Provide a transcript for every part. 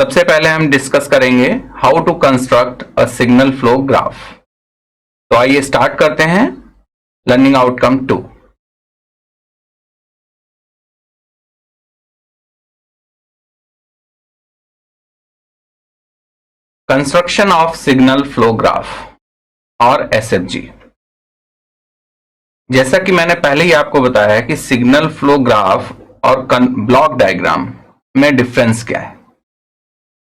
सबसे पहले हम डिस्कस करेंगे how to construct a signal flow graph. तो आइए स्टार्ट करते हैं learning outcome 2। Construction of signal flow graph और एसएफजी। जैसा कि मैंने पहले ही आपको बताया है कि सिग्नल फ्लो ग्राफ और ब्लॉक डायग्राम में डिफरेंस क्या है।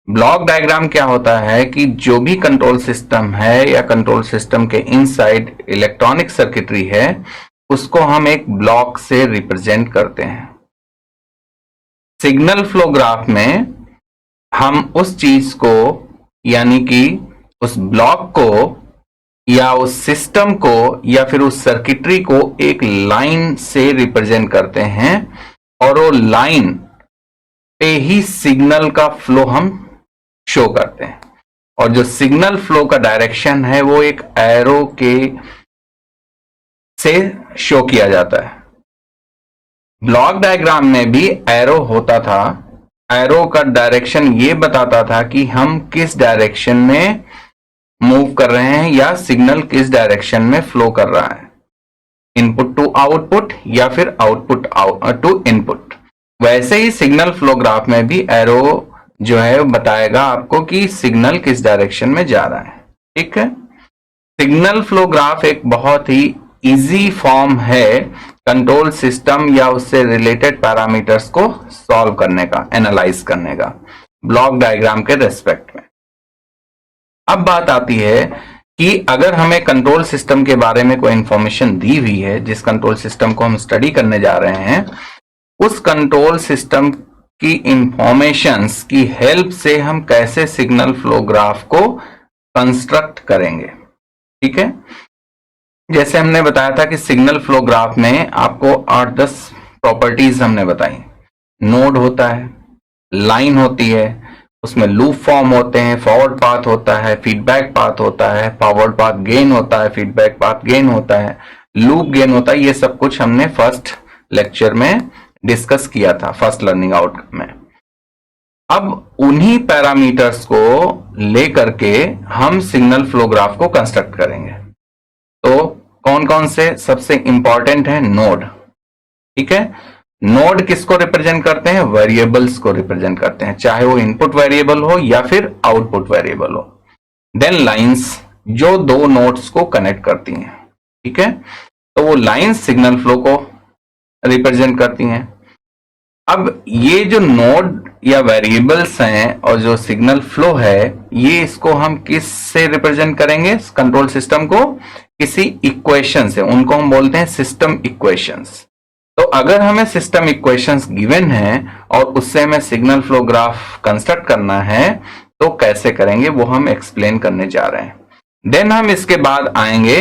ब्लॉक डायग्राम क्या होता है कि जो भी कंट्रोल सिस्टम है या कंट्रोल सिस्टम के इनसाइड इलेक्ट्रॉनिक सर्किटरी है उसको हम एक ब्लॉक से रिप्रेजेंट करते हैं। सिग्नल फ्लो ग्राफ में हम उस चीज को यानी कि उस ब्लॉक को या उस सिस्टम को या फिर उस सर्किटरी को एक लाइन से रिप्रेजेंट करते हैं और वो लाइन पे ही सिग्नल का फ्लो हम शो करते हैं। और जो सिग्नल फ्लो का डायरेक्शन है वो एक एरो के से शो किया जाता है। ब्लॉक डायग्राम में भी एरो होता था। एरो का डायरेक्शन ये बताता था कि हम किस डायरेक्शन में मूव कर रहे हैं या सिग्नल किस डायरेक्शन में फ्लो कर रहा है, इनपुट टू आउटपुट या फिर आउटपुट टू इनपुट। वैसे ही सिग्नल फ्लो ग्राफ में भी एरो जो है बताएगा आपको कि सिग्नल किस डायरेक्शन में जा रहा है। ठीक है, सिग्नल फ्लो ग्राफ एक बहुत ही इजी फॉर्म है कंट्रोल सिस्टम या उससे रिलेटेड पैरामीटर्स को सॉल्व करने का, एनालाइज करने का ब्लॉक डायग्राम के रेस्पेक्ट में। अब बात आती है कि अगर हमें कंट्रोल सिस्टम के बारे में कोई इंफॉर्मेशन दी हुई है, जिस कंट्रोल सिस्टम को हम स्टडी करने जा रहे हैं, उस कंट्रोल सिस्टम की इंफॉर्मेशंस की हेल्प से हम कैसे सिग्नल फ्लो ग्राफ को कंस्ट्रक्ट करेंगे। ठीक है, जैसे हमने बताया था कि सिग्नल फ्लो ग्राफ में आपको 8-10 प्रॉपर्टीज हमने बताई। नोड होता है, लाइन होती है, उसमें लूप फॉर्म होते हैं, फॉरवर्ड पाथ होता है, फीडबैक पाथ होता है, फॉरवर्ड पाथ गेन होता है, फीडबैक पाथ गेन होता है, लूप गेन होता है। ये सब कुछ हमने फर्स्ट लेक्चर में डिस्कस किया था, फर्स्ट लर्निंग आउटकम में। अब उन्हीं पैरामीटर्स को लेकर के हम सिग्नल फ्लो ग्राफ को कंस्ट्रक्ट करेंगे। तो कौन कौन से सबसे इंपॉर्टेंट है? नोड। ठीक है, नोड किसको रिप्रेजेंट करते हैं? वेरिएबल्स को रिप्रेजेंट करते हैं, चाहे वो इनपुट वेरिएबल हो या फिर आउटपुट वेरिएबल हो। देन लाइंस, जो दो नोड्स को कनेक्ट करती हैं। ठीक है, तो वो लाइंस सिग्नल फ्लो को रिप्रेजेंट करती हैं। अब ये जो नोड या वेरिएबल्स हैं और जो सिग्नल फ्लो है, ये इसको हम किस से रिप्रेजेंट करेंगे? कंट्रोल सिस्टम को किसी इक्वेशन से, उनको हम बोलते हैं सिस्टम इक्वेशंस। तो अगर हमें सिस्टम इक्वेशंस गिवन है और उससे हमें सिग्नल फ्लो ग्राफ कंस्ट्रक्ट करना है, तो कैसे करेंगे वो हम एक्सप्लेन करने जा रहे हैं। देन हम इसके बाद आएंगे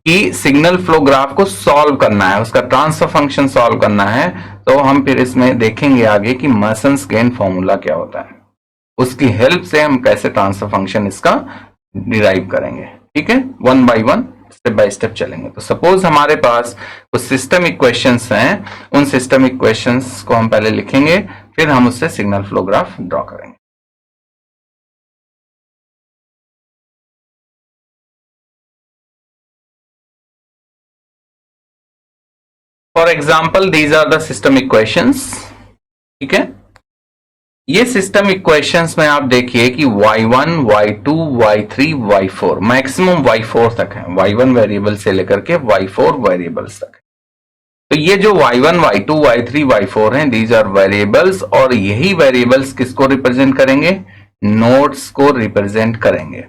कि सिग्नल फ्लो ग्राफ को सॉल्व करना है, उसका ट्रांसफर फंक्शन सॉल्व करना है। तो हम फिर इसमें देखेंगे आगे कि मेसन्स गेन फॉर्मूला क्या होता है, उसकी हेल्प से हम कैसे ट्रांसफर फंक्शन इसका डिराइव करेंगे। ठीक है, one by one step by step चलेंगे। तो सपोज हमारे पास कुछ सिस्टम इक्वेशंस हैं, उन सिस्टम इक्वेशंस को हम पहले लिखेंगे, फिर हम उससे सिग्नल फ्लो ग्राफ ड्रॉ करेंगे। For example these are the system equations. ठीक है, ये सिस्टम इक्वेशंस में आप देखिए कि y1, y2, y3, y4, maximum y4 तक है, y1 वेरिएबल से लेकर के y4 वेरिएबल्स तक है। तो ये जो y1, y2, y3, y4 हैं, दीज आर वेरिएबल्स, और यही वेरिएबल्स किसको रिप्रेजेंट करेंगे? नोड्स को रिप्रेजेंट करेंगे।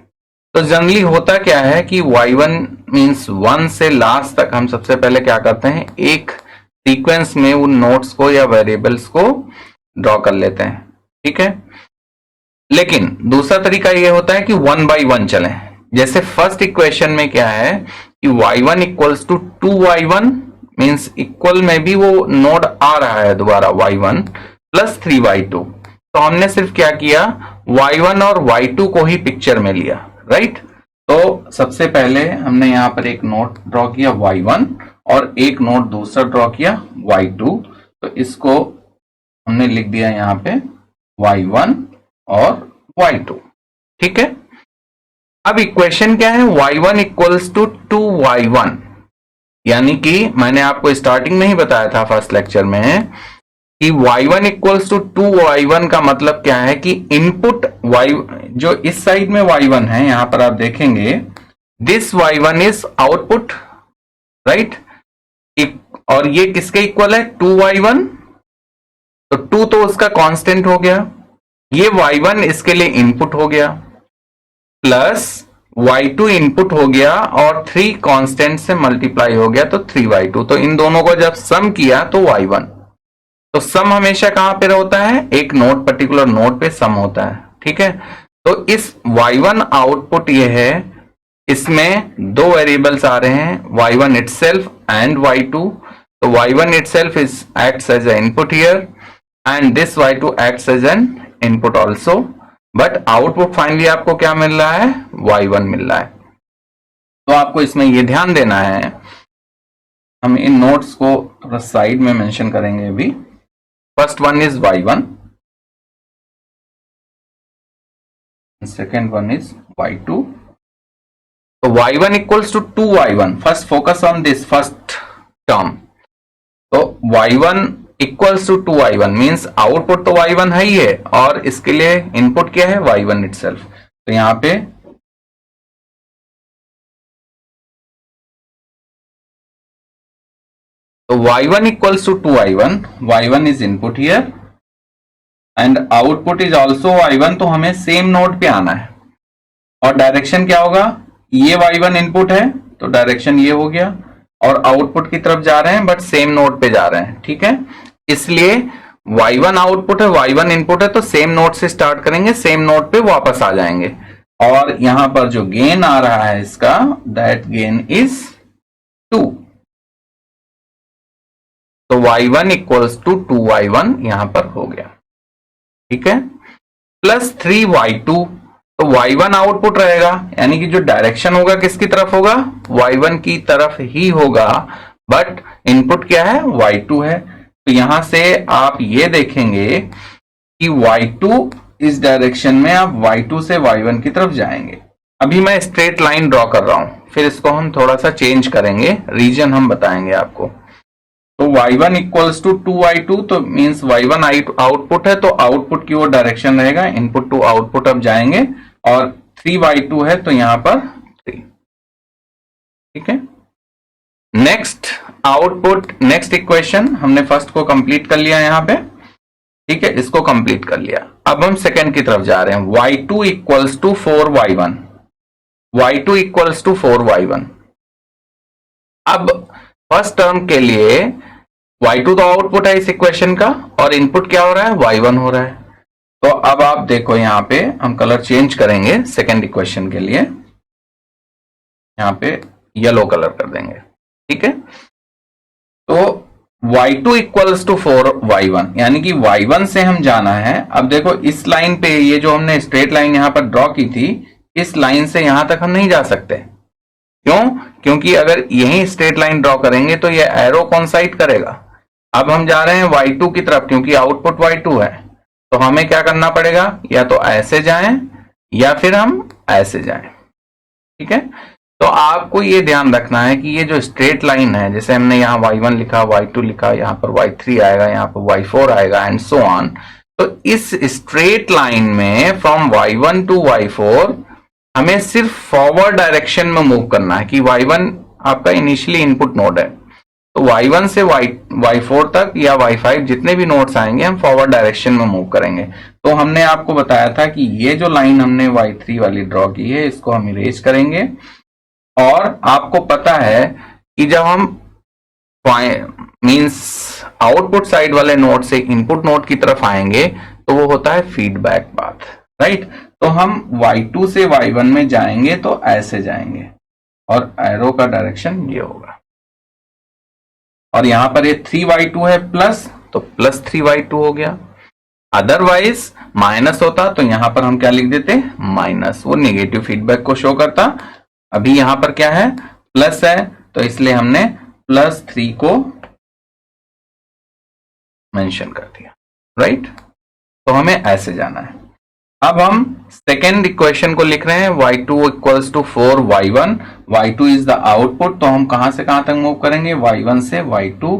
तो जनरली होता क्या है कि y1 मींस 1 से लास्ट तक हम सबसे पहले क्या करते हैं, एक सीक्वेंस में उन नोड्स को या वेरिएबल्स को ड्रॉ कर लेते हैं। ठीक है, लेकिन दूसरा तरीका यह होता है कि 1 बाय 1 चलें। जैसे फर्स्ट इक्वेशन में क्या है कि y1 equals to 2y1 means equal में भी वो नोड आ रहा है दोबारा y1 प्लस 3y2। तो हमने सिर्फ क्या किया, y1 और y2 को ही पिक्चर में लिया, राइट। तो सबसे पहले हमने यहां पर एक नोड ड्रॉ किया y1 और एक नोड दूसरा ड्रॉ किया y2। तो इसको हमने लिख दिया यहां पे y1 और y2। ठीक है, अब इक्वेशन क्या है, y1 इक्वल्स टू 2y1, यानी कि मैंने आपको स्टार्टिंग में ही बताया था फर्स्ट लेक्चर में कि y1 इक्वल्स टू 2y1 का मतलब क्या है कि इनपुट y जो इस साइड में y1 है, यहां पर आप देखेंगे this y1 is output, right, और ये किसके इक्वल है, 2y1, तो 2 तो उसका कांस्टेंट हो गया, ये y1 इसके लिए इनपुट हो गया, प्लस y2 इनपुट हो गया और 3 कांस्टेंट से मल्टीप्लाई हो गया तो 3y2, तो इन दोनों को जब सम किया तो y1, तो सम हमेशा कहां पे होता है, एक नोड, पर्टिकुलर नोड पे सम होता है। ठीक है, तो इस y1 आउटपुट ये है, इसमें दो वेरिएबल्स आ रहे हैं, y1 itself एंड y2, तो y1 itself is acts as an input here and this y2 acts as an input also, but output finally आपको क्या मिल रहा है, y1 मिल रहा है। तो आपको इसमें ये ध्यान देना है, हम इन नोट्स को थोड़ा साइड में मेंशन करेंगे अभी। First one is y1, second one is y2। तो y1 equals to 2y1, first focus on this first term, तो y1 equals to 2y1 means output तो y1 है ही है और इसके लिए इनपुट क्या है, y1 इटसेल्फ। तो यहां पे तो y1 equals to 2y1, y1 is input here and output is also y1, तो हमें सेम नोड पे आना है और डायरेक्शन क्या होगा, ये y1 इनपुट है तो डायरेक्शन ये हो गया और आउटपुट की तरफ जा रहे हैं बट सेम नोड पे जा रहे हैं। ठीक है, इसलिए y1 आउटपुट है, y1 इनपुट है, तो सेम नोड से स्टार्ट करेंगे, सेम नोड पे वापस आ जाएंगे और यहां पर जो गेन आ रहा है इसका, दैट गेन इज 2, तो y1 इक्वल्स टू 2y1 यहां पर हो गया। ठीक है, प्लस 3y2, तो y1 आउटपुट रहेगा, यानी कि जो डायरेक्शन होगा किसकी तरफ होगा, y1 की तरफ ही होगा, बट इनपुट क्या है, y2 है। तो यहां से आप ये देखेंगे कि y2 इस डायरेक्शन में आप y2 से y1 की तरफ जाएंगे। अभी मैं स्ट्रेट लाइन ड्रॉ कर रहा हूं, फिर इसको हम थोड़ा सा चेंज करेंगे, रीजन हम बताएंगे आपको। तो y1 इक्वल्स टू 2y2, तो मींस y1 आउटपुट है, तो आउटपुट की वो डायरेक्शन रहेगा, इनपुट टू आउटपुट अब जाएंगे और 3y2 है तो यहां पर 3। ठीक है, नेक्स्ट आउटपुट, नेक्स्ट इक्वेशन हमने फर्स्ट को कंप्लीट कर लिया यहां पे। ठीक है, इसको कंप्लीट कर लिया, अब हम सेकंड की तरफ जा रहे हैं, y2 equals to 4y1, y2 equals to 4y1। अब फर्स्ट टर्म के लिए y2 तो आउटपुट है इस इक्वेशन का और इनपुट क्या हो रहा है, y1 हो रहा है। तो अब आप देखो यहां पे हम कलर चेंज करेंगे सेकेंड इक्वेशन के लिए, यहां पे येलो कलर कर देंगे। ठीक है, तो y2 इक्वल्स टू 4y1, यानी कि y1 से हम जाना है। अब देखो इस लाइन पे, ये जो हमने स्ट्रेट लाइन यहां पर ड्रॉ की थी, इस लाइन से यहां तक हम नहीं जा सकते। क्यों, क्योंकि अगर यही स्ट्रेट लाइन ड्रॉ करेंगे तो ये एरो कॉन्साइड करेगा। अब हम जा रहे हैं y2 की तरफ, क्योंकि आउटपुट y2 है, तो हमें क्या करना पड़ेगा, या तो ऐसे जाएं या फिर हम ऐसे जाएं। ठीक है, तो आपको ये ध्यान रखना है कि ये जो स्ट्रेट लाइन है, जैसे हमने यहाँ y1 लिखा, y2 लिखा, यहाँ पर y3 आएगा, यहाँ पर y4 आएगा एंड सो ऑन। तो इस स्ट्रेट लाइन में फ्रॉम y1 टू y4 हमें सिर्फ फॉरवर्ड डायरेक्शन में मूव करना है कि y1 आपका इनिशियली इनपुट नोड है, तो y1 से y4 तक या y5 जितने भी नोड्स आएंगे हम फॉरवर्ड डायरेक्शन में मूव करेंगे। तो हमने आपको बताया था कि ये जो लाइन हमने y3 वाली ड्रॉ की है, इसको हम इरेज करेंगे और आपको पता है कि जब हम मींस आउटपुट साइड वाले नोड से इनपुट नोड की तरफ आएंगे तो वो होता है फीडबैक पाथ, राइट। तो हम y2 से y1 में जाएंगे तो ऐसे जाएंगे और एरो का डायरेक्शन ये होगा, और यहां पर ये 3y2 है प्लस, तो प्लस 3y2 हो गया। अदरवाइज माइनस होता तो यहां पर हम क्या लिख देते, माइनस, वो नेगेटिव फीडबैक को शो करता। अभी यहां पर क्या है, प्लस है, तो इसलिए हमने प्लस 3 को मेंशन कर दिया, राइट। तो हमें ऐसे जाना है। अब हम सेकेंड इक्वेशन को लिख रहे हैं y2 equals to 4y1। y2 is the output, तो हम कहां से कहां तक मूव करेंगे, y1 से y2,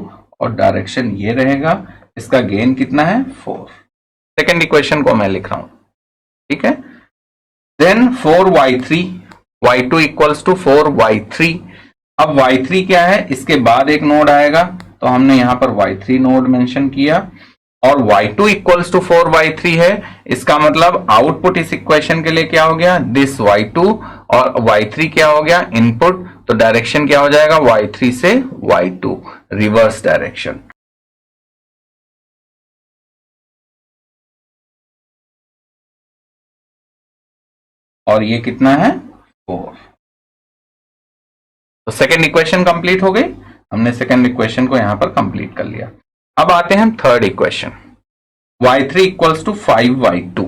और डायरेक्शन ये रहेगा। इसका गेन कितना है, 4। सेकेंड इक्वेशन को मैं लिख रहा हूं, ठीक है। Then 4y3, y2 equals to 4y3। अब y3 क्या है, इसके बाद एक नोड आएगा, तो हमने यहां पर y3 नोड मेंशन किया, और y2 इक्वल्स टू 4y3 है। इसका मतलब आउटपुट इस इक्वेशन के लिए क्या हो गया, दिस y2, और y3 क्या हो गया, इनपुट। तो डायरेक्शन क्या हो जाएगा, y3 से y2, रिवर्स डायरेक्शन। और ये कितना है, 4। तो सेकेंड इक्वेशन कंप्लीट हो गई। हमने सेकेंड इक्वेशन को यहां पर कंप्लीट कर लिया। अब आते हैं third equation, y3 equals to 5y2।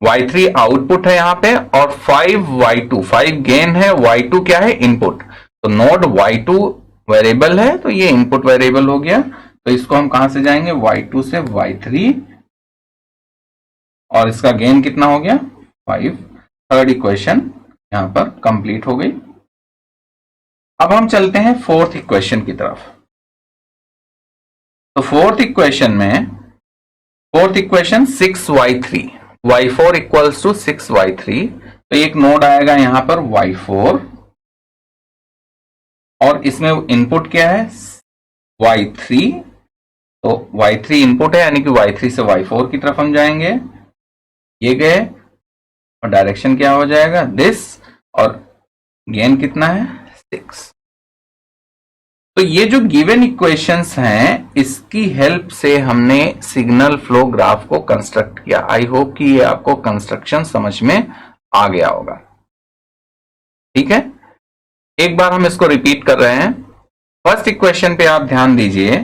y3 output है यहां पे, और 5y2, 5 गेन है, y2 क्या है, इनपुट। तो नोड y2 वेरिएबल है, तो ये इनपुट वेरिएबल हो गया। तो इसको हम कहां से जाएंगे, y2 से y3, और इसका गेन कितना हो गया, 5। थर्ड इक्वेशन यहां पर कंप्लीट हो गई। अब हम चलते हैं फोर्थ इक्वेशन की तरफ। तो fourth equation 6y3, y4 equals to 6y3। तो एक नोड आएगा यहां पर y4, और इसमें इनपुट क्या है, y3। तो y3 इनपुट है, यानी कि y3 से y4 की तरफ हम जाएंगे, ये गए, और डायरेक्शन क्या हो जाएगा, दिस, और गेन कितना है, 6। तो ये जो गिवन इक्वेशंस हैं, इसकी हेल्प से हमने सिग्नल फ्लो ग्राफ को कंस्ट्रक्ट किया। आई होप कि ये आपको कंस्ट्रक्शन समझ में आ गया होगा, ठीक है। एक बार हम इसको रिपीट कर रहे हैं। फर्स्ट इक्वेशन पे आप ध्यान दीजिए,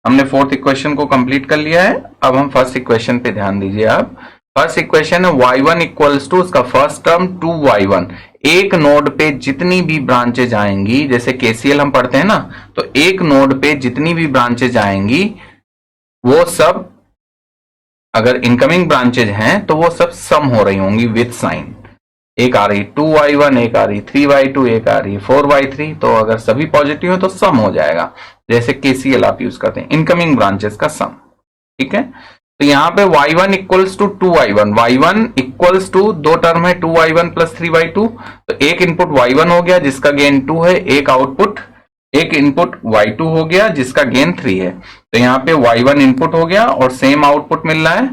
हमने फोर्थ इक्वेशन को कंप्लीट कर लिया है। अब हम फर्स्ट इक्वेशन पे ध्यान दीजिए आप। फर्स्ट इक्वेशन है y1 इक्वल्स टू, उसका फर्स्ट टर्म 2y1। एक नोड पे जितनी भी ब्रांचेज आएंगी, जैसे केसीएल हम पढ़ते हैं ना, तो एक नोड पे जितनी भी ब्रांचेज आएंगी वो सब, अगर इनकमिंग ब्रांचेज हैं तो वो सब सम हो रही होंगी विद साइन। एक आ रही 2y1, एक आ रही 3y2, एक आ रही 4y3। तो अगर सभी पॉजिटिव हो तो सम हो जाएगा, जैसे केसीएल आप यूज करते हैं, इनकमिंग ब्रांचेस का सम, ठीक है। तो यहां पे y1 equals to 2y1, y1 equals to, दो टर्म है 2y1 प्लस 3y2। तो एक इनपुट y1 हो गया जिसका गेन 2 है, एक इनपुट y2 हो गया जिसका गेन 3 है। तो यहाँ पे y1 इनपुट हो गया और सेम आउटपुट मिल रहा है,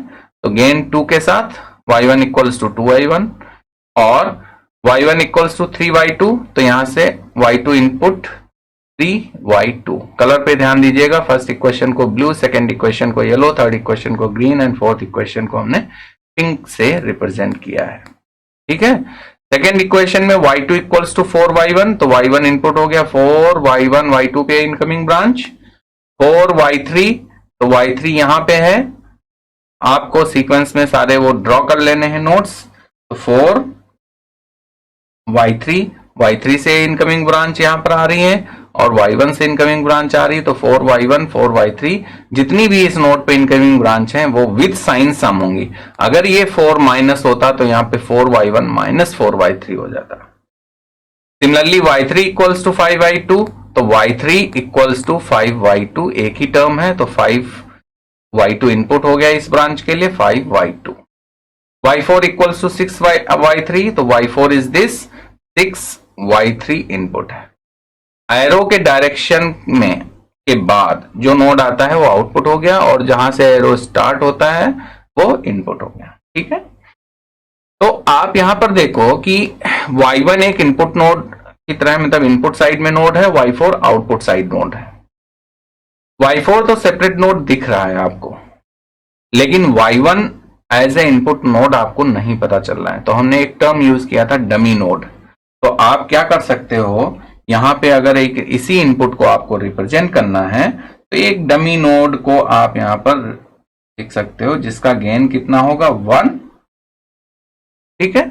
तो गेन 2 के साथ y1 इक्वल्स टू 2y1, और y1 इक्वल्स टू 3y2। तो यहां से y2 इनपुट 3y2। कलर पे ध्यान दीजिएगा, फर्स्ट इक्वेशन को ब्लू, सेकंड इक्वेशन को येलो, थर्ड इक्वेशन को ग्रीन, एंड फोर्थ इक्वेशन को हमने पिंक से रिप्रेजेंट किया है, ठीक है। सेकेंड इक्वेशन में y2 इक्वल्स टू 4y1, तो y1 इनपुट हो गया 4y1, y2 पे इनकमिंग ब्रांच, 4y3, तो y3 यहां पे है, आपको सीक्वेंस में सारे वो ड्रॉ कर लेने हैं नोट्स। तो 4y3 से इनकमिंग ब्रांच यहां पर आ रही है, और y1 से इनकमिंग ब्रांच आ रही है। तो 4y1, 4y3, जितनी भी इस नोड पे इनकमिंग ब्रांच हैं वो विद साइन सम होंगी। अगर ये 4 माइनस होता तो यहां पे 4y1 माइनस 4y3 हो जाता। Similarly y3 equals to 5y2, तो y3 इक्वल्स टू 5y2, एक ही टर्म है, तो 5y2 इनपुट हो गया इस ब्रांच के लिए, 5y2। y4 equals to 6y3, तो y4 is this, 6y3 input है। एरो के डायरेक्शन में के बाद जो नोड आता है वो आउटपुट हो गया, और जहां से एरो स्टार्ट होता है वो इनपुट हो गया, ठीक है। तो आप यहां पर देखो कि y1 एक इनपुट नोड की तरह, मतलब इनपुट साइड में नोड है, y4 आउटपुट साइड नोड है। y4 तो सेपरेट नोड दिख रहा है आपको, लेकिन y1 as a input node आपको नहीं पता चल रहा है। तो हमने एक टर्म यूज किया था, डमी नोड। तो आप क्या कर सकते हो, यहां पे अगर एक इसी इनपुट को आपको रिप्रेजेंट करना है, तो एक डमी नोड को आप यहां पर लिख सकते हो, जिसका गेन कितना होगा, 1, ठीक है,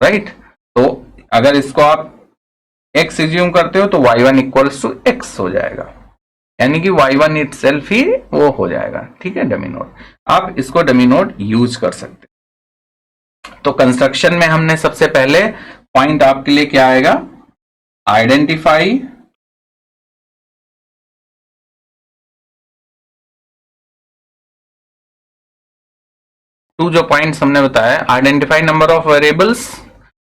राइट। तो अगर इसको आप x एज्यूम करते हो तो y1 इक्वल्स टू x हो जाएगा, यानी कि y1 इटसेल्फ ही वो हो जाएगा, ठीक है, डमी नोड। आप इसको डमी नोड यूज कर सकते हैं। तो कंस्ट्रक्शन में हमने सबसे पहले पॉइंट आपके लिए क्या आएगा, आइडेंटिफाई टू, जो पॉइंट्स हमने बताया, identify number of variables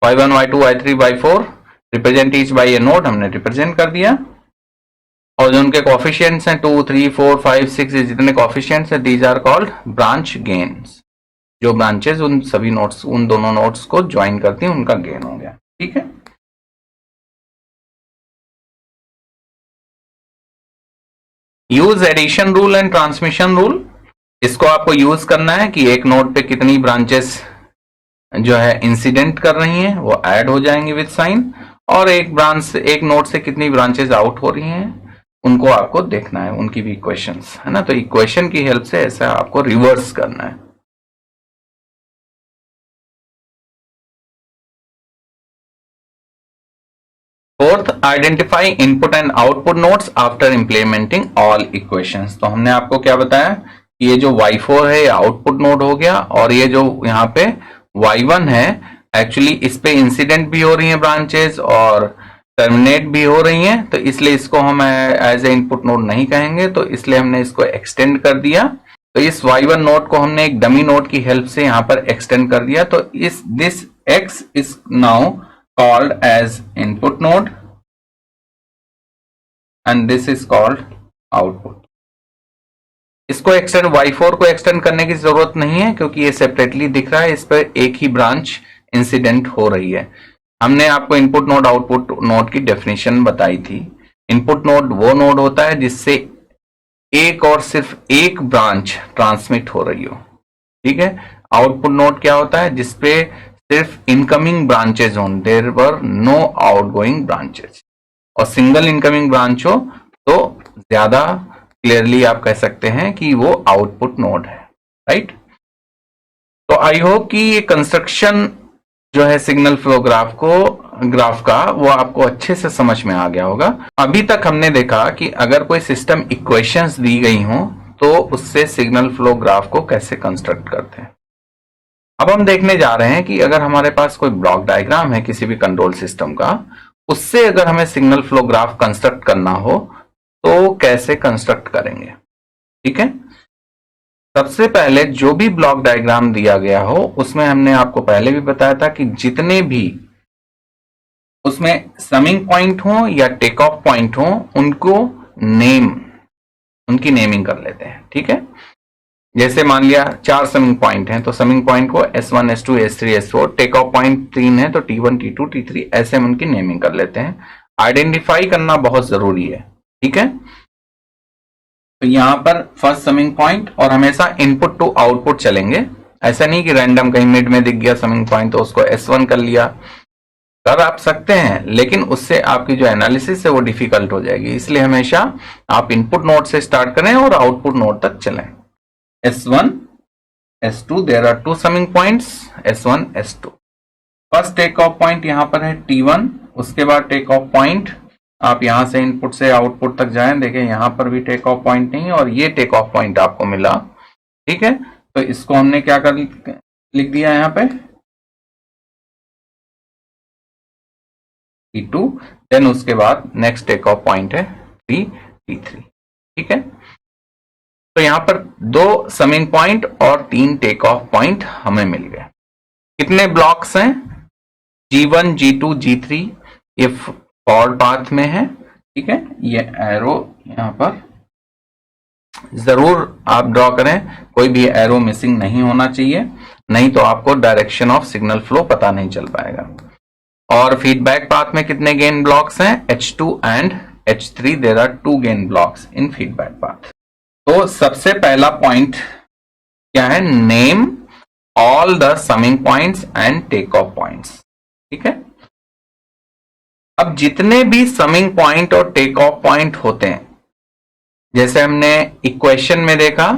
y1 y2 y3 y4 represent each by a node, हमने रिप्रेजेंट कर दिया। और जो उनके कोफिशिएंट्स हैं 2 3 4 5 6, जितने कोफिशिएंट्स हैं, these are called branch gains. जो ब्रांचेस उन सभी नोड्स, उन दोनों नोड्स को ज्वाइन करती हैं, उनका गेन हो गया, ठीक है। Use addition rule and transmission rule, इसको आपको यूज करना है कि एक नोड पे कितनी ब्रांचेस जो है इंसिडेंट कर रही हैं, वो ऐड हो जाएंगी विद साइन, और एक नोड से कितनी ब्रांचेस आउट हो रही हैं, उनको आपको देखना है, उनकी भी इक्वेशंस है ना। तो इक्वेशन की हेल्प से ऐसा आपको रिवर्स करना है। Fourth, identify input and output nodes after implementing all equations. तो हमने आपको क्या बताया, ये जो y4 है ये आउटपुट नोड हो गया, और ये जो यहाँ पे y1 है, एक्चुअली इस पे इंसिडेंट भी हो रही है ब्रांचेस और टर्मिनेट भी हो रही हैं, तो इसलिए इसको हम एज ए इनपुट नोड नहीं कहेंगे, तो इसलिए हमने इसको एक्सटेंड कर दिया। तो इस y1 नोड को हमने एक डमी नोड की हेल्प से यहां पर एक्सटेंड कर दिया। तो this x is now called as input node and this is called output. इसको एक्सटेंड, y4 को एक्सटेंड करने की जरूरत नहीं है क्योंकि ये सेपरेटली दिख रहा है, इस पर एक ही ब्रांच इंसिडेंट हो रही है। हमने आपको इनपुट नोड आउटपुट नोड की डेफिनेशन बताई थी। इनपुट नोड वो नोड होता है जिससे एक और सिर्फ एक ब्रांच ट्रांसमिट हो रही हो, ठीक है। आउटपुट नोड क्या होता है, जिसपे सिर्फ इनकमिंग ब्रांचेज हो, there were no outgoing branches, और सिंगल इनकमिंग ब्रांच हो तो ज्यादा क्लियरली आप कह सकते हैं कि वो आउटपुट नोड है, राइट। तो आई होप कि ये कंस्ट्रक्शन जो है सिग्नल फ्लो ग्राफ का वो आपको अच्छे से समझ में आ गया होगा। अभी तक हमने देखा कि अगर कोई सिस्टम इक्वेशंस दी गई हो तो उससे सिग्नल फ्लो ग्राफ को कैसे कंस्ट्रक्ट करते हैं। अब हम देखने जा रहे हैं कि अगर हमारे पास कोई ब्लॉक डायग्राम है किसी भी कंट्रोल सिस्टम का, उससे अगर हमें सिग्नल फ्लो ग्राफ कंस्ट्रक्ट करना हो तो कैसे कंस्ट्रक्ट करेंगे, ठीक है। सबसे पहले जो भी ब्लॉक डायग्राम दिया गया हो उसमें हमने आपको पहले भी बताया था कि जितने भी उसमें समिंग पॉइंट हो या टेक ऑफ पॉइंट हो, उनकी नेमिंग कर लेते हैं, ठीक है। जैसे मान लिया 4 समिंग पॉइंट हैं, तो समिंग पॉइंट को S1 S2 S3 S4, take off point 3 है तो T1 T2 T3, ऐसे हम उनकी नेमिंग कर लेते हैं। आइडेंटिफाई करना बहुत जरूरी है, ठीक है। तो यहां पर फर्स्ट समिंग पॉइंट, और हमेशा इनपुट टू आउटपुट चलेंगे, ऐसा नहीं कि रैंडम कहीं मिड में दिख गया समिंग पॉइंट तो उसको S1 कर लिया। कर आप सकते हैं, लेकिन उससे आपकी जो एनालिसिस है वो डिफिकल्ट हो जाएगी, इसलिए हमेशा आप इनपुट नोड से स्टार्ट करें और आउटपुट नोड तक चलें। S1 S2, there are 2 summing points S1 S2। First take off point यहां पर है T1, उसके बाद टेक ऑफ पॉइंट आप यहां से इनपुट से आउटपुट तक जाएं, देखें यहां पर भी टेक ऑफ पॉइंट नहीं है और ये टेक ऑफ पॉइंट आपको मिला, ठीक है। तो इसको हमने क्या कर लिख दिया यहां पे T2, देन उसके बाद नेक्स्ट टेक ऑफ पॉइंट है T3, ठीक है। तो यहां पर 2 समिंग पॉइंट और 3 टेक ऑफ पॉइंट हमें मिल गए। कितने ब्लॉक्स हैं, G1 G2 G3, ये फॉरवर्ड पाथ में है, ठीक है। ये एरो यहां पर जरूर आप ड्रॉ करें, कोई भी एरो मिसिंग नहीं होना चाहिए, नहीं तो आपको डायरेक्शन ऑफ सिग्नल फ्लो पता नहीं चल पाएगा। और फीडबैक पाथ में कितने गेन ब्लॉक्स हैं, H2 and H3, there are 2 gain blocks in feedback path. तो सबसे पहला पॉइंट क्या है, name all the summing points and take off points, ठीक है। अब जितने भी समिंग पॉइंट और टेक ऑफ पॉइंट होते हैं, जैसे हमने इक्वेशन में देखा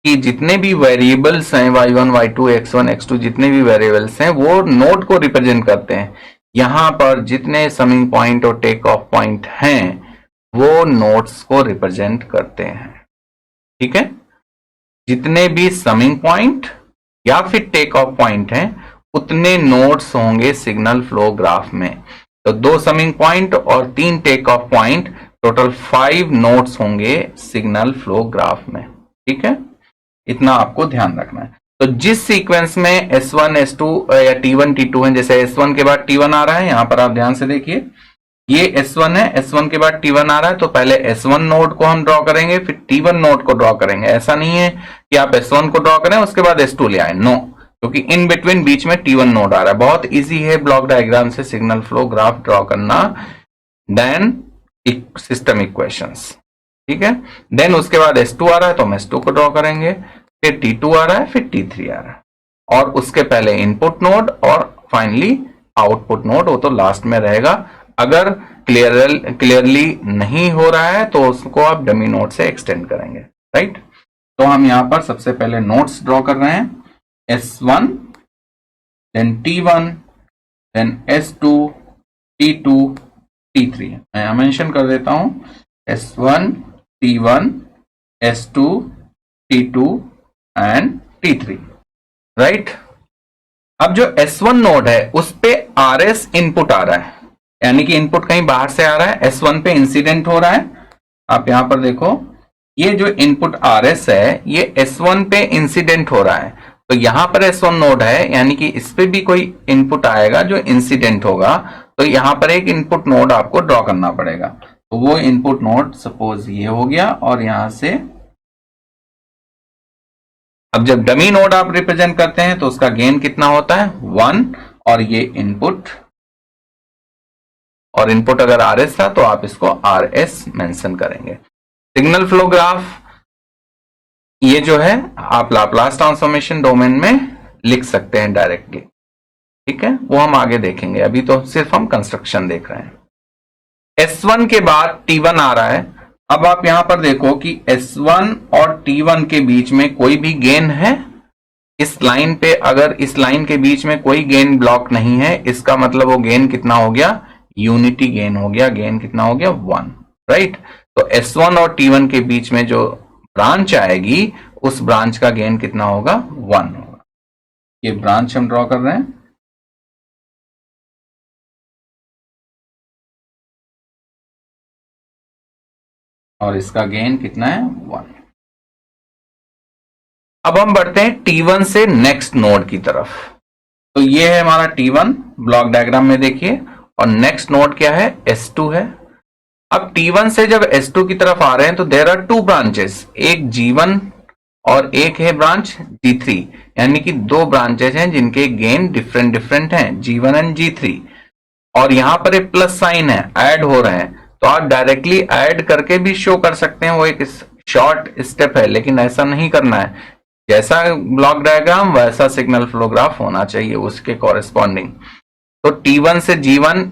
कि जितने भी वेरिएबल्स हैं y1 y2 x1 x2, जितने भी वेरिएबल्स हैं वो नोड को रिप्रेजेंट करते हैं। यहां पर जितने समिंग पॉइंट और टेक ऑफ पॉइंट हैं वो नोड्स को रिप्रेजेंट करते हैं। ठीक है, जितने भी समिंग पॉइंट या फिर टेक ऑफ पॉइंट हैं उतने नोड्स होंगे सिग्नल फ्लो ग्राफ में। तो 2 समिंग पॉइंट और 3 take off point, total 5 nodes होंगे सिग्नल फ्लो ग्राफ में। ठीक है, इतना आपको ध्यान रखना है। तो जिस सीक्वेंस में S1 S2 या T1 T2 है, जैसे S1 के बाद T1 आ रहा है, यहां पर आप ध्यान से देखिए, ये S1 है, S1 के बाद T1 आ रहा है, तो पहले S1 नोड को हम ड्रॉ करेंगे, फिर T1 नोड को ड्रॉ करेंगे। ऐसा नहीं है कि आप S1 को ड्रॉ करें उसके बाद S2 ले आए, नो, क्योंकि इन बिटवीन बीच में T1 नोड आ रहा है। बहुत इजी है ब्लॉक डायग्राम से सिग्नल फ्लो ग्राफ ड्रॉ करना देन सिस्टम इक्वेशंस। ठीक है, देन उसके बाद S2 आ रहा है तो हम S2 को ड्रॉ करेंगे, फिर T2 आ रहा है, फिर T3 आ रहा है, और उसके पहले इनपुट नोड और फाइनली आउटपुट नोड, वो तो लास्ट में रहेगा। अगर क्लियरली नहीं हो रहा है तो उसको आप डमी नोड से एक्सटेंड करेंगे। राइट, तो हम यहां पर सबसे पहले नोड्स ड्रॉ कर रहे हैं, S1, then T1, then S2, T2, T3। मैं यहां मेंशन कर देता हूं S1, T1, S2, T2 and T3। Right, अब जो S1 नोड है उस पे RS इनपुट आ रहा है, यानी कि इनपुट कहीं बाहर से आ रहा है, S1 पे इंसिडेंट हो रहा है। आप यहां पर देखो, ये जो इनपुट RS है ये S1 पे इंसिडेंट हो रहा है, तो यहां पर S1 नोड है, यानी कि इस पे भी कोई इनपुट आएगा जो इंसिडेंट होगा, तो यहां पर एक इनपुट नोड आपको ड्रॉ करना पड़ेगा। तो वो इनपुट नोड सपोज ये हो गया, और यहां से अब जब डमी नोड आप रिप्रेजेंट करते हैं तो उसका गेन कितना होता है, 1, और ये इनपुट, और इनपुट अगर RS था तो आप इसको RS मेंशन करेंगे। सिग्नल फ्लो ग्राफ ये जो है आप लाप्लास ट्रांसफॉर्मेशन डोमेन में लिख सकते हैं डायरेक्टली। ठीक है, वो हम आगे देखेंगे, अभी तो सिर्फ हम कंस्ट्रक्शन देख रहे हैं। S1 के बाद T1 आ रहा है। अब आप यहां पर देखो कि S1 और T1 के बीच में कोई भी गेन है, इस लाइन पे अगर इस लाइन के बीच में कोई गेन ब्लॉक नहीं है, इसका मतलब वो गेन कितना हो गया, यूनिटी गेन हो गया। गेन कितना हो गया, 1। राइट, तो S1 और T1 के बीच में जो ब्रांच आएगी उस ब्रांच का गेन कितना होगा, 1 होगा। ये ब्रांच हम ड्रॉ कर रहे हैं, और इसका गेन कितना है, 1। अब हम बढ़ते हैं T1 से नेक्स्ट नोड की तरफ। तो ये है हमारा T1 ब्लॉक डायग्राम में देखिए, और नेक्स्ट नोड क्या है, S2 है। अब T1 से जब S2 की तरफ आ रहे हैं तो देयर आर 2 ब्रांचेस, एक G1 और एक है ब्रांच G3, यानी कि 2 ब्रांचेस हैं जिनके गेन डिफरेंट डिफरेंट हैं, G1 एंड G3। और यहां पर एक प्लस साइन है, ऐड हो रहे हैं, तो आप डायरेक्टली ऐड करके भी शो कर सकते हैं, वो एक शॉर्ट स्टेप है, लेकिन ऐसा नहीं करना है। जैसा ब्लॉक डायग्राम वैसा सिग्नल फ्लो ग्राफ होना चाहिए उसके कॉरेस्पॉन्डिंग। तो T1 से G1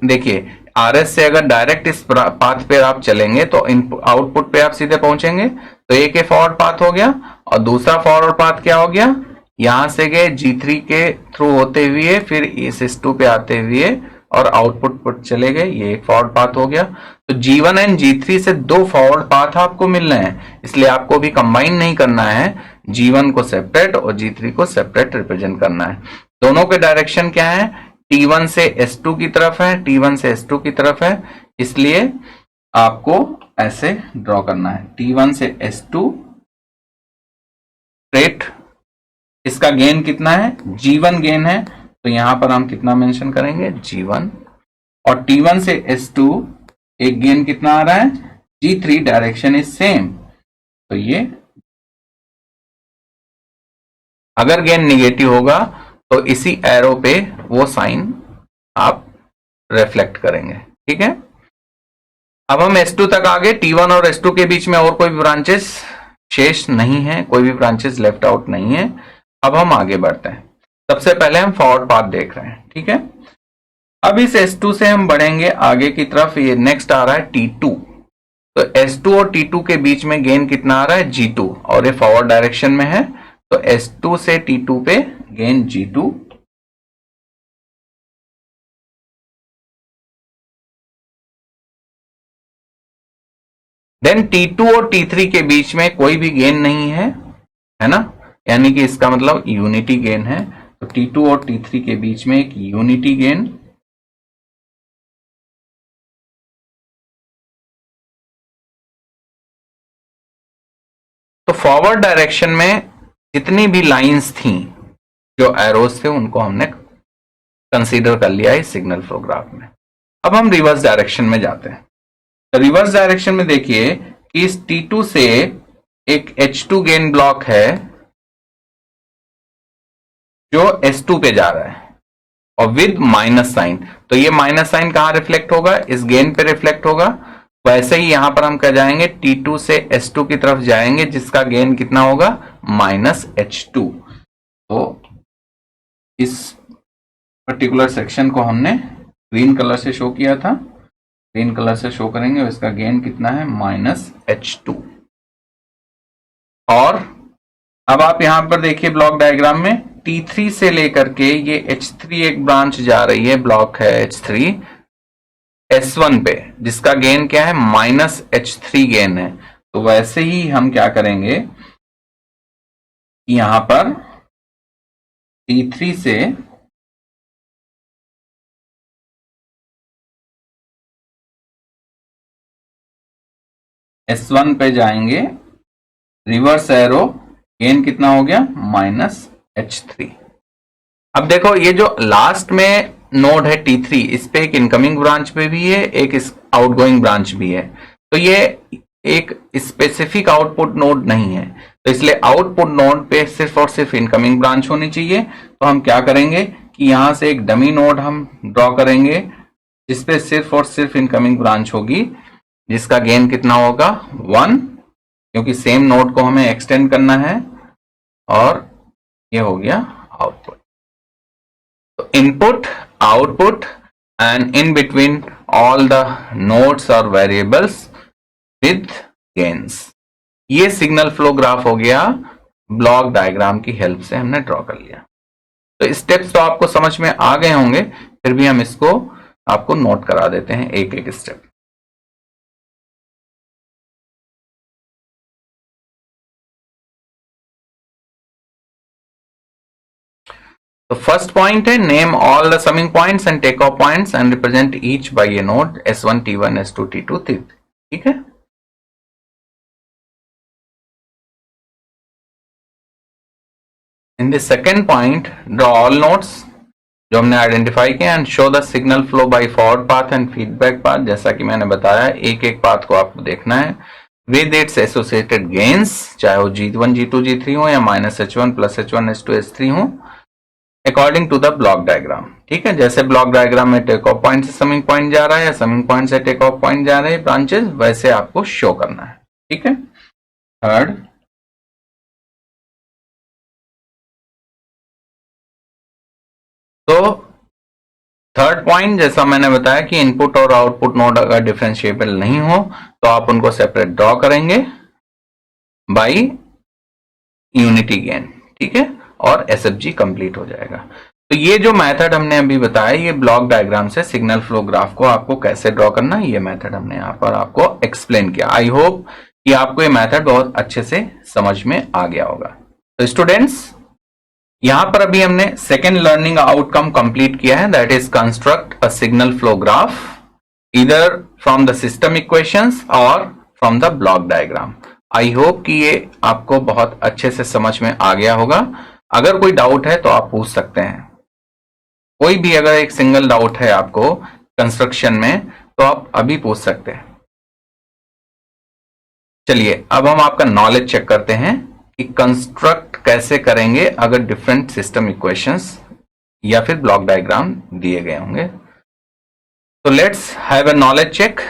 देखिए, RS से अगर डायरेक्ट इस पाथ पे आप चलेंगे तो आउटपुट पे आप सीधे पहुंचेंगे, तो एक फॉरवर्ड पाथ हो गया, और दूसरा फॉरवर्ड पाथ क्या हो गया, यहां से गए G3 के थ्रू होते हुए फिर इस S2 पे आते हुए और आउटपुट पर चले गए, ये एक फॉरवर्ड पाथ हो गया। तो G1 एंड G3 से 2 फॉरवर्ड पाथ आपको मिल रहे हैं, इसलिए आपको भी कंबाइन नहीं करना है, G1 को सेपरेट और G3 को सेपरेट रिप्रेजेंट करना है। दोनों के डायरेक्शन क्या है, T1 से S2 की तरफ है, T1 से S2 की तरफ है, इसलिए आपको ऐसे ड्रॉ करना है, T1 से S2 स्ट्रेट। इसका गेन कितना है, G1 गेन है, तो यहां पर हम कितना मेंशन करेंगे, G1। और T1 से S2 एक गेन कितना आ रहा है, G3, डायरेक्शन इज सेम, तो ये अगर गेन निगेटिव होगा तो इसी एरो पे वो साइन आप रिफ्लेक्ट करेंगे। ठीक है, अब हम S2 तक आगे, T1 और S2 के बीच में और कोई भी ब्रांचेस शेष नहीं है, कोई भी ब्रांचेस लेफ्ट आउट नहीं है। अब हम आगे बढ़ते हैं, सबसे पहले हम फॉरवर्ड पाथ देख रहे हैं। ठीक है, अब इस S2 से हम बढ़ेंगे आगे की तरफ, ये नेक्स्ट आ रहा है T2। तो S2 और T2 के बीच में गेन कितना आ रहा है, G2, और ये फॉरवर्ड डायरेक्शन में है, तो S2 से T2 पे गेन G2। देन T2 और T3 के बीच में कोई भी गेन नहीं है ना, यानी कि इसका मतलब यूनिटी गेन है। तो T2 और T3 के बीच में एक यूनिटी गेन, तो फॉरवर्ड डायरेक्शन में जितनी भी लाइंस थी, जो एरोस थे, उनको हमने कंसीडर कर लिया इस सिग्नल फ्लो ग्राफ में। अब हम रिवर्स डायरेक्शन में जाते हैं। तो रिवर्स डायरेक्शन में देखिए कि इस T2 से एक H2 गेन ब्लॉक है जो S2 पे जा रहा है और विद माइनस साइन। तो ये माइनस साइन कहां रिफ्लेक्ट होगा? इस गेन पे रिफ्लेक्ट होगा। वैसे ही यहां पर हम क्या जाएंगे, T2 से S2 की तरफ जाएंगे जिसका गेन कितना होगा? Minus H2। तो इस पर्टिकुलर सेक्शन को हमने ग्रीन कलर से शो किया था, ग्रीन कलर से शो करेंगे और इसका गेन कितना है? Minus H2। और अब आप यहां पर देखिए ब्लॉक डायग्राम में T3 से लेकर के ये H3 एक ब्रांच जा रही है, ब्लॉक है H3 S1 पे, जिसका गेन क्या है? माइनस H3 गेन है। तो वैसे ही हम क्या करेंगे, यहां पर T3 से S1 पे जाएंगे, रिवर्स एरो, गेन कितना हो गया? Minus H3। अब देखो ये जो लास्ट में नोड है T3, इस पे एक इनकमिंग ब्रांच पे भी है, एक इस आउटगोइंग ब्रांच भी है। तो ये एक स्पेसिफिक आउटपुट नोड नहीं है, तो इसलिए आउटपुट नोड पे सिर्फ और सिर्फ इनकमिंग ब्रांच होनी चाहिए। तो हम क्या करेंगे कि यहां से एक डमी नोड हम ड्रॉ करेंगे जिसपे सिर्फ और सिर्फ इनकमिंग ब्रांच होगी, जिसका गेन कितना होगा? 1, क्योंकि सेम नोड को हमें एक्सटेंड करना है। और ये हो गया आउटपुट। तो input, output and in between all the nodes और वेरिएबल्स विद गेन्स, ये सिग्नल फ्लो ग्राफ हो गया, ब्लॉक डायग्राम की हेल्प से हमने ड्रॉ कर लिया। तो स्टेप्स तो आपको समझ में आ गए होंगे, फिर भी हम इसको आपको नोट करा देते हैं एक एक स्टेप। तो फर्स्ट पॉइंट है, name all the summing points and take off points and represent each by a node S1 T1 S2 T2 T3। ठीक है। In the second point, draw all nodes जो हमने आइडेंटिफाई किया and show the signal flow by forward path and feedback path. जैसा कि मैंने बताया, एक एक पाथ को आपको देखना है विद इट्स एसोसिएटेड गेन्स, चाहे वो G1 G2 G3 हो या minus H1 plus H1 S2 S3 हो, according to the block diagram. ठीक है, जैसे ब्लॉक डायग्राम में टेक ऑफ पॉइंट से समिंग पॉइंट जा रहा है या समिंग पॉइंट से टेक ऑफ पॉइंट जा रहे हैं ब्रांचेस, वैसे आपको शो करना है। ठीक है। थर्ड, तो थर्ड पॉइंट, जैसा मैंने बताया कि इनपुट और आउटपुट नोड अगर डिफरेंशिएबल नहीं हो तो आप उनको सेपरेट ड्रॉ करेंगे बाय यूनिटी गेन। ठीक है, और SFG कंप्लीट हो जाएगा। तो ये जो मेथड हमने अभी बताया, ये ब्लॉक डायग्राम से सिग्नल फ्लो ग्राफ को आपको कैसे ड्रॉ करना है, ये मेथड हमने यहाँ पर आपको एक्सप्लेन किया। आई होप कि आपको ये मेथड बहुत अच्छे से समझ में आ गया होगा। तो स्टूडेंट्स, यहां पर अभी हमने सेकेंड लर्निंग आउटकम कंप्लीट किया है, that is construct a signal flow graph either from the system equations और from the block diagram. I hope कि ये आपको बहुत अच्छे से समझ में आ गया होगा। अगर कोई डाउट है तो आप पूछ सकते हैं, कोई भी अगर एक सिंगल डाउट है आपको कंस्ट्रक्शन में तो आप अभी पूछ सकते हैं। चलिए अब हम आपका नॉलेज चेक करते हैं कि कंस्ट्रक्ट कैसे करेंगे अगर डिफरेंट सिस्टम इक्वेशंस या फिर ब्लॉक डायग्राम दिए गए होंगे। तो let's have a knowledge check.